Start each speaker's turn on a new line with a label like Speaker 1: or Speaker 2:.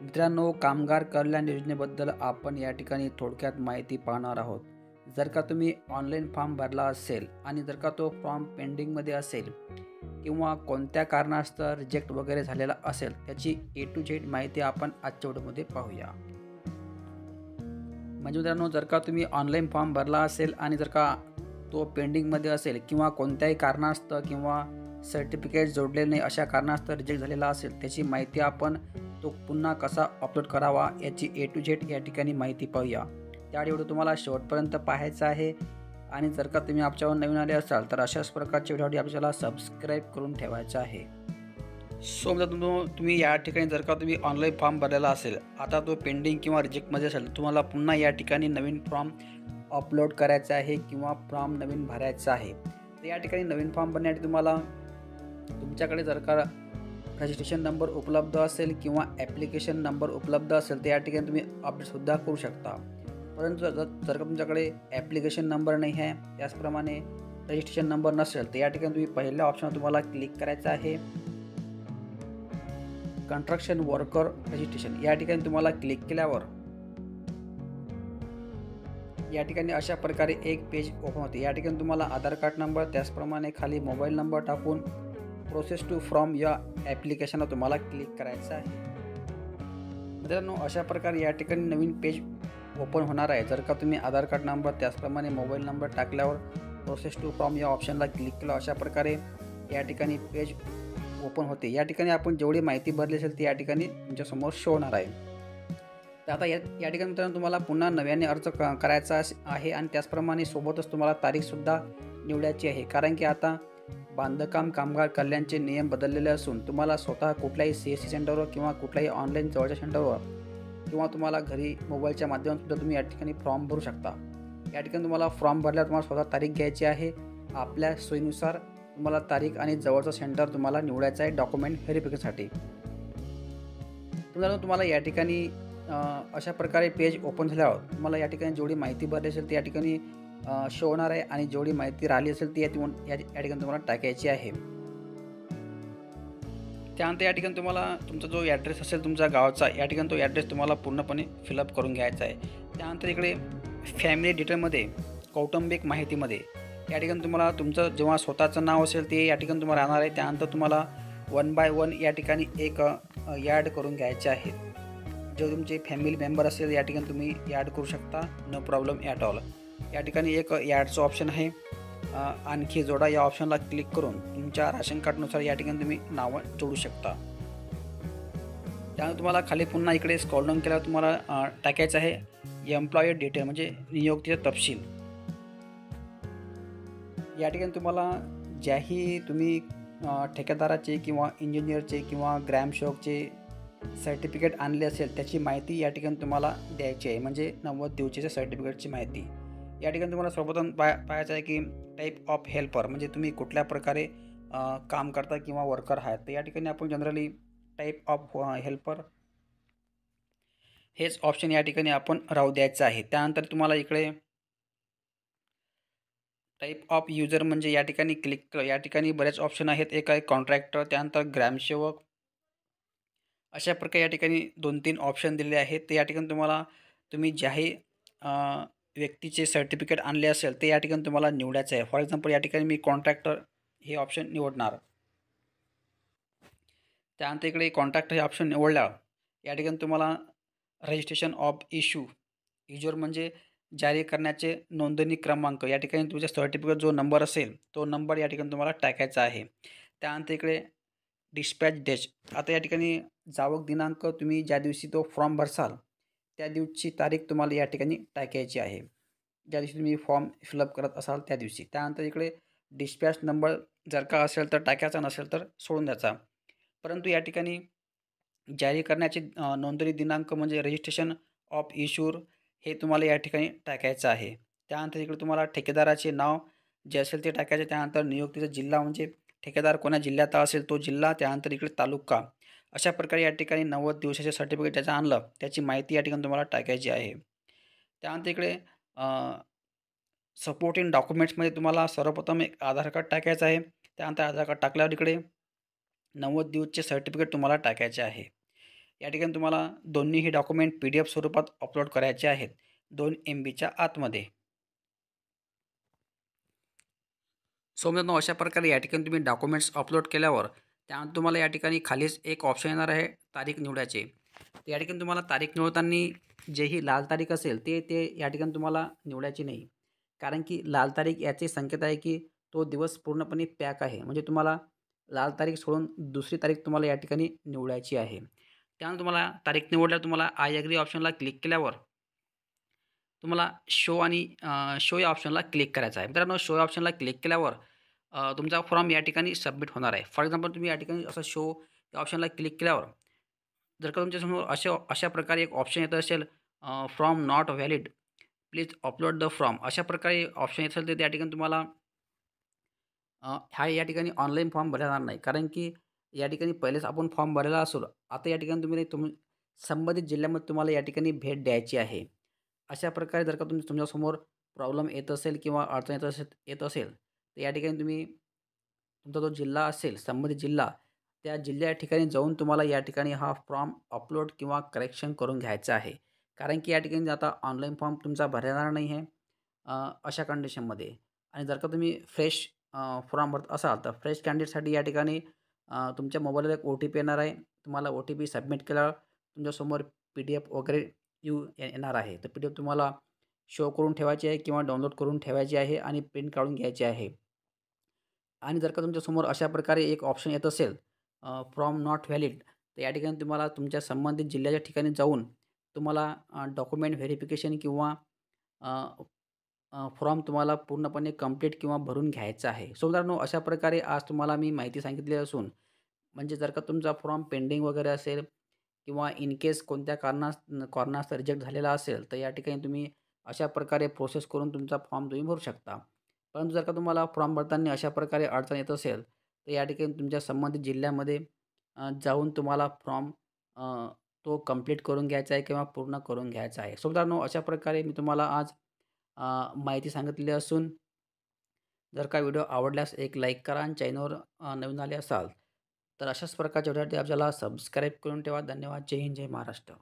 Speaker 1: मित्रांनो, कामगार कल्याण योजनेबद्दल आपण या ठिकाणी थोडक्यात माहिती पाहणार आहोत. जर का तुम्ही ऑनलाईन फॉर्म भरला असेल आणि जर का तो फॉर्म पेंडिंगमध्ये असेल किंवा कोणत्या कारणास्तव रिजेक्ट वगैरे झालेला असेल, त्याची ए टू झेड माहिती आपण आजच्या व्हिडिओमध्ये पाहूया. म्हणजे मित्रांनो, जर का तुम्ही ऑनलाईन फॉर्म भरला असेल आणि जर का तो पेंडिंगमध्ये असेल किंवा कोणत्याही कारणास्तव किंवा सर्टिफिकेट जोडलेले नाही अशा कारणास्तव रिजेक्ट झालेला असेल, त्याची माहिती आपण तो पुन्हा कसा अपलोड करावा याची ए टू झेड या ठिकाणी माहिती पाहूया. त्या व्हिडिओ तुम्हाला शेवटपर्यंत पाहायचा आहे आणि जर का तुम्ही आमच्यावर नवीन आले असाल तर अशाच प्रकारचे व्हिडिओ आपल्याला सबस्क्राईब करून ठेवायचे आहे. सो तुम्ही या ठिकाणी जर का तुम्ही ऑनलाईन फॉर्म भरलेला असेल, आता तो पेंडिंग किंवा रिजेक्टमध्ये असेल, तुम्हाला पुन्हा या ठिकाणी नवीन फॉर्म अपलोड करायचा आहे किंवा फॉर्म नवीन भरायचा आहे. तर या ठिकाणी नवीन फॉर्म भरण्यासाठी तुम्हाला तुमच्याकडे जर का रजिस्ट्रेशन नंबर उपलब्ध असेल किंवा ॲप्लिकेशन नंबर उपलब्ध असेल तर या ठिकाणी तुम्ही अपडेटसुद्धा करू शकता. परंतु जर का तुमच्याकडे ॲप्लिकेशन नंबर नाही आहे, त्याचप्रमाणे रजिस्ट्रेशन नंबर नसेल तर या ठिकाणी तुम्ही पहिल्या ऑप्शनवर तुम्हाला क्लिक करायचं आहे. कन्स्ट्रक्शन वर्कर रजिस्ट्रेशन या ठिकाणी तुम्हाला क्लिक केल्यावर या ठिकाणी अशा प्रकारे एक पेज ओपन होते. या ठिकाणी तुम्हाला आधार कार्ड नंबर त्याचप्रमाणे खाली मोबाईल नंबर टाकून प्रोसेस टू फ्रॉम या ॲप्लिकेशनला तुम्हाला क्लिक करायचं आहे. मित्रांनो, अशा प्रकारे या ठिकाणी नवीन पेज ओपन होणार आहे. जर का तुम्ही आधार कार्ड नंबर त्याचप्रमाणे मोबाईल नंबर टाकल्यावर प्रोसेस टू फ्रॉम या ऑप्शनला क्लिक केलं, अशा प्रकारे या ठिकाणी पेज ओपन होते. या ठिकाणी आपण जेवढी माहिती भरली असेल ती या ठिकाणी तुमच्यासमोर शो होणार आहे. तर आता या ठिकाणी मित्रांनो तुम्हाला पुन्हा नव्याने अर्ज करायचा आहे आणि त्याचप्रमाणे सोबतच तुम्हाला तारीखसुद्धा निवडायची आहे. कारण की आता बांधकाम कामगार कल्याणचे नियम बदललेले असून तुम्हाला स्वतः कुठल्याही CSC सेंटरवर किंवा कुठल्याही ऑनलाईन जवळच्या सेंटरवर किंवा तुम्हाला घरी मोबाईलच्या माध्यमातून तुम्ही या ठिकाणी फॉर्म भरू शकता. या ठिकाणी तुम्हाला फॉर्म भरल्यावर तुम्हाला स्वतः तारीख घ्यायची आहे. आपल्या सोयीनुसार तुम्हाला तारीख आणि जवळचं सेंटर तुम्हाला निवडायचं आहे डॉक्युमेंट व्हेरिफिकेशनसाठी. तुम्हाला या ठिकाणी अशा प्रकारे पेज ओपन झाल्यावर तुम्हाला या ठिकाणी जेवढी माहिती भरली असेल ती या ठिकाणी शो होणार आहे आणि जेवढी माहिती राहिली असेल ती या ठिकाणी तुम्हाला टाकायची आहे. त्यानंतर या ठिकाणी तुम्हाला तुमचा जो ॲड्रेस असेल तुमच्या गावाचा, या ठिकाणी तो ॲड्रेस तुम्हाला पूर्णपणे फिलअप करून घ्यायचा आहे. त्यानंतर इकडे फॅमिली डिटेलमध्ये कौटुंबिक माहितीमध्ये या ठिकाणी तुम्हाला तुमचं जेव्हा स्वतःचं नाव असेल ते या ठिकाणी तुम्हाला राहणार आहे. त्यानंतर तुम्हाला 1 बाय 1 या ठिकाणी एक ॲड करून घ्यायचे आहे. जे तुमचे फॅमिली मेंबर असेल या ठिकाणी तुम्ही ॲड करू शकता, नो प्रॉब्लेम ॲट ऑल. या ठिकाणी एक ॲडचं ऑप्शन आहे. आणखी जोडा या ऑप्शनला क्लिक करून तुमच्या राशन कार्डनुसार या ठिकाणी तुम्ही नावं जोडू शकता. त्यानंतर तुम्हाला खाली पुन्हा इकडे स्क्रॉल डाऊन केल्यावर तुम्हाला टाकायचं आहे एम्प्लॉई डिटेल म्हणजे नियुक्तीचा तपशील. या ठिकाणी तुम्हाला ज्याही तुम्ही ठेकेदाराचे किंवा इंजिनियरचे किंवा ग्रामसेवकचे सर्टिफिकेट आणले असेल त्याची माहिती या ठिकाणी तुम्हाला द्यायची आहे, म्हणजे 90 दिवसाच्या सर्टिफिकेटची माहिती. या ठिकाणी तुम्हाला सर्वप्रथम पाहायचं आहे की टाईप ऑफ हेल्पर म्हणजे तुम्ही कुठल्या प्रकारे काम करता किंवा वर्कर आहात. तर या ठिकाणी आपण जनरली टाईप ऑफ हेल्पर हेच ऑप्शन या ठिकाणी आपण राहू द्यायचं आहे. त्यानंतर तुम्हाला इकडे टाईप ऑफ युजर म्हणजे या ठिकाणी क्लिक कर. या ठिकाणी बरेच ऑप्शन आहेत. एक आहे कॉन्ट्रॅक्टर, त्यानंतर ग्रामसेवक, अशा प्रकारे या ठिकाणी 2-3 ऑप्शन दिलेले आहेत. ते या ठिकाणी तुम्ही ज्याही व्यक्तीचे सर्टिफिकेट आणले असेल ते या ठिकाणी तुम्हाला निवडायचं आहे. फॉर एक्झाम्पल या ठिकाणी मी कॉन्ट्रॅक्टर हे ऑप्शन निवडणार. त्यानंतर इकडे कॉन्ट्रॅक्टर हे ऑप्शन निवडल्यावर या ठिकाणी तुम्हाला रजिस्ट्रेशन ऑफ युजर म्हणजे जारी करण्याचे नोंदणी क्रमांक, या ठिकाणी तुमच्या सर्टिफिकेट जो नंबर असेल तो नंबर या ठिकाणी तुम्हाला टाकायचा आहे. त्यानंतर इकडे डिस्पॅच डेट, आता या ठिकाणी जावक दिनांक तुम्ही ज्या दिवशी तो फॉर्म भरसाल त्या दिवशी तारीख तुम्हाला या ठिकाणी टाकायची आहे, ज्या दिवशी तुम्ही फॉर्म फिलअप करत असाल त्या दिवशी. त्यानंतर इकडे डिस्पॅच नंबर जर का असेल तर टाकायचा, नसेल तर सोडून द्यायचा. परंतु या ठिकाणी जारी करण्याचे नोंदणी दिनांक म्हणजे रजिस्ट्रेशन ऑफ इश्यूर हे तुम्हाला या ठिकाणी टाकायचं आहे. त्यानंतर इकडे तुम्हाला ठेकेदाराचे नाव जे असेल ते टाकायचे. त्यानंतर नियुक्तीचा जिल्हा म्हणजे ठेकेदार कोणा जिल्ह्यात असेल तो जिल्हा, त्यानंतर इकडे तालुका. अशा प्रकारे या ठिकाणी 90 दिवसाचे सर्टिफिकेट ज्याचं आणलं त्याची माहिती या ठिकाणी तुम्हाला टाकायची आहे. त्यानंतर इकडे सपोर्टिंग डॉक्युमेंट्समध्ये तुम्हाला सर्वप्रथम एक आधार कार्ड टाकायचं आहे. त्यानंतर आधार कार्ड टाकल्यावर इकडे 90 दिवसचे सर्टिफिकेट तुम्हाला टाकायचे आहे. या ठिकाणी तुम्हाला दोन्हीही डॉक्युमेंट PDF स्वरूपात अपलोड करायचे आहेत 2 MBच्या आतमध्ये. सो मित्रांनो, अशा प्रकारे या ठिकाणी तुम्ही डॉक्युमेंट्स अपलोड केल्यावर त्यानंतर तुम्हाला या ठिकाणी खालीच एक ऑप्शन येणार आहे तारीख निवडायची. तर या ठिकाणी तुम्हाला तारीख निवडताना जे ही लाल तारीख असेल ते ते या ठिकाणी तुम्हाला निवडायची नाही. कारण की लाल तारीख याचे संकेत आहे की तो दिवस पूर्णपणे पॅक आहे. म्हणजे तुम्हाला लाल तारीख सोडून दुसरी तारीख तुम्हाला या ठिकाणी निवडायची आहे. त्यानंतर तुम्हाला तारीख निवडल्यावर तुम्हाला आय ॲग्री ऑप्शनला क्लिक केल्यावर तुम्हाला शो या ऑप्शनला क्लिक करायचं आहे. मित्रांनो, शो या ऑप्शनला क्लिक केल्यावर तुमचा फॉर्म या ठिकाणी सबमिट होणार आहे. फॉर एक्झाम्पल तुम्ही या ठिकाणी असं शो या ऑप्शनला क्लिक केल्यावर जर का तुमच्यासमोर अशा प्रकारे एक ऑप्शन येत असेल, form not valid, please upload the form, अशा प्रकारे ऑप्शन येत असेल तर त्या ठिकाणी तुम्हाला या ठिकाणी ऑनलाईन फॉर्म भरला जाणार नाही. कारण की या ठिकाणी पहिलेच आपण फॉर्म भरलेला असो. आता या ठिकाणी संबंधित जिल्ह्यामध्ये तुम्हाला या ठिकाणी भेट द्यायची आहे. अशा प्रकारे जर का तुमच्यासमोर प्रॉब्लेम येत असेल किंवा अडचण येत असेल तर या ठिकाणी तुम्ही तुमचा जो जिल्हा असेल, संबंधित जिल्हा, त्या जिल्ह्या ठिकाणी जाऊन तुम्हाला या ठिकाणी हा फॉर्म अपलोड किंवा करेक्शन करून घ्यायचा आहे. कारण की या ठिकाणी आता ऑनलाईन फॉर्म तुमचा भरला जाणार नाही आहे अशा कंडिशनमध्ये. आणि जर का तुम्ही फ्रेश फॉर्म भरत असाल तर फ्रेश कॅन्डिडेटसाठी या ठिकाणी तुमच्या मोबाईलला एक OTP येणार आहे. तुम्हाला OTP सबमिट केल्यावर तुमच्यासमोर PDF वगैरे येणार आहे. तर PDF तुम्हाला शो करून ठेवायची आहे किंवा डाउनलोड करून ठेवायची आहे आणि प्रिंट काढून घ्यायची आहे. आणि जर का तुमच्यासमोर अशा प्रकारे एक ऑप्शन येत असेल, फ्रॉम नॉट व्हॅलिड, तर या ठिकाणी तुम्हाला तुमच्या संबंधित जिल्ह्याच्या ठिकाणी जाऊन तुम्हाला डॉक्युमेंट व्हेरिफिकेशन किंवा फॉर्म तुम्हाला पूर्णपणे कंप्लीट किंवा भरून घ्यायचा आहे. सो मित्रांनो, अशा प्रकारे आज तुम्हाला मी माहिती सांगितली असून म्हणजे जर का तुमचा फॉर्म पेंडिंग वगैरे असेल किंवा इन केस कोणत्या कारणास्तव रिजेक्ट झालेला असेल, तर या ठिकाणी तुम्ही अशा प्रकारे प्रोसेस करून तुमचा फॉर्म तुम्ही भरू शकता. परंतु जर का तुम्हाला फॉर्म भरताना अशा प्रकारे अडचण येत असेल, तर या ठिकाणी तुमच्या संबंधित जिल्ह्यामध्ये जाऊन तुम्हाला फॉर्म तो कंप्लीट करून घ्यायचा आहे किंवा पूर्ण करून घ्यायचा आहे. सो मित्रांनो, अशा प्रकारे मी तुम्हाला आज माहिती सांगितली असून जर का व्हिडिओ आवडल्यास एक लाईक करा आणि चॅनलवर नवीन आले असाल तर अशाच प्रकारच्या व्हिडिओसाठी आपल्याला सबस्क्राईब करून ठेवा. धन्यवाद. जय हिंद, जय महाराष्ट्र.